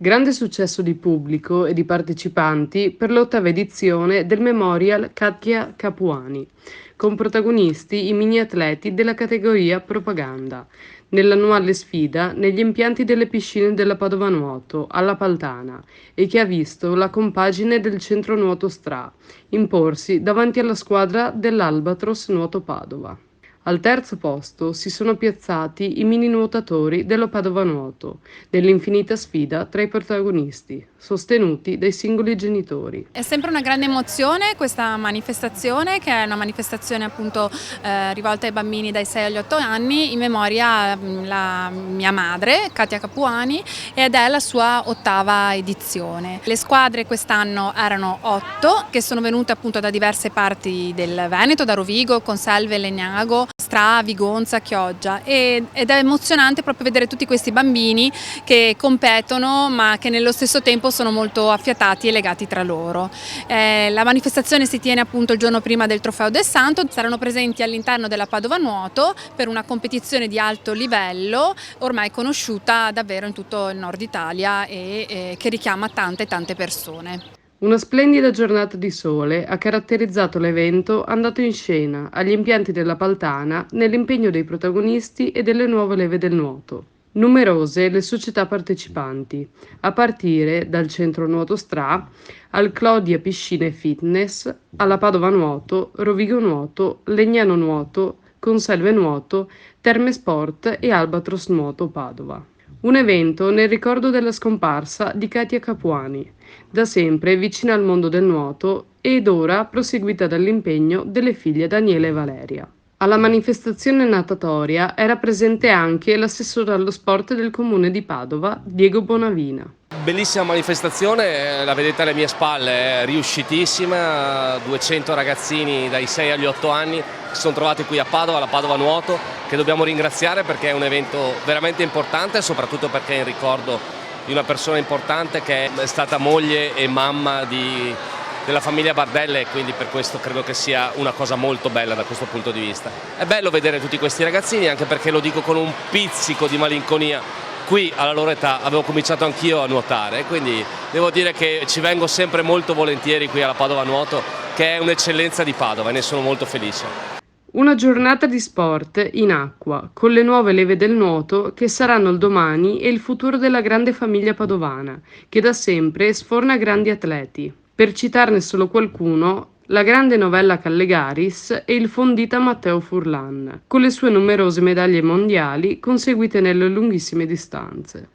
Grande successo di pubblico e di partecipanti per l'8ª edizione del Memorial Katia Capuani, con protagonisti i mini atleti della categoria propaganda, nell'annuale sfida negli impianti delle piscine della Padova Nuoto alla Paltana e che ha visto la compagine del Centro Nuoto Stra imporsi davanti alla squadra dell'Albatros Nuoto Padova. Al terzo posto si sono piazzati i mini nuotatori dello Padova Nuoto, nell'infinita sfida tra i protagonisti, sostenuti dai singoli genitori. È sempre una grande emozione questa manifestazione, che è una manifestazione appunto rivolta ai bambini dai 6 agli 8 anni, in memoria la mia madre, Katia Capuani, ed è la sua 8ª edizione. Le squadre quest'anno erano 8, che sono venute appunto da diverse parti del Veneto, da Rovigo, Conselve, Legnago, Stra, Vigonza, Chioggia, ed è emozionante proprio vedere tutti questi bambini che competono ma che nello stesso tempo sono molto affiatati e legati tra loro. La manifestazione si tiene appunto il giorno prima del Trofeo del Santo, saranno presenti all'interno della Padova Nuoto per una competizione di alto livello ormai conosciuta davvero in tutto il nord Italia e che richiama tante persone. Una splendida giornata di sole ha caratterizzato l'evento andato in scena agli impianti della Paltana nell'impegno dei protagonisti e delle nuove leve del nuoto. Numerose le società partecipanti, a partire dal Centro Nuoto Stra, al Clodia Piscine e Fitness, alla Padova Nuoto, Rovigo Nuoto, Legnano Nuoto, Conselve Nuoto, Terme Sport e Albatros Nuoto Padova. Un evento nel ricordo della scomparsa di Katia Capuani, da sempre vicina al mondo del nuoto ed ora proseguita dall'impegno delle figlie Daniela e Valeria. Alla manifestazione natatoria era presente anche l'assessore allo sport del comune di Padova, Diego Bonavina. Bellissima manifestazione, la vedete alle mie spalle, è riuscitissima, 200 ragazzini dai 6 agli 8 anni si sono trovati qui a Padova, alla Padova Nuoto, che dobbiamo ringraziare perché è un evento veramente importante e soprattutto perché è in ricordo di una persona importante che è stata moglie e mamma della famiglia Bardelle, e quindi per questo credo che sia una cosa molto bella da questo punto di vista. È bello vedere tutti questi ragazzini, anche perché lo dico con un pizzico di malinconia. Qui alla loro età avevo cominciato anch'io a nuotare, quindi devo dire che ci vengo sempre molto volentieri qui alla Padova Nuoto, che è un'eccellenza di Padova e ne sono molto felice. Una giornata di sport in acqua, con le nuove leve del nuoto che saranno il domani e il futuro della grande famiglia padovana, che da sempre sforna grandi atleti. Per citarne solo qualcuno, la grande Novella Callegaris e il fondita Matteo Furlan, con le sue numerose medaglie mondiali conseguite nelle lunghissime distanze.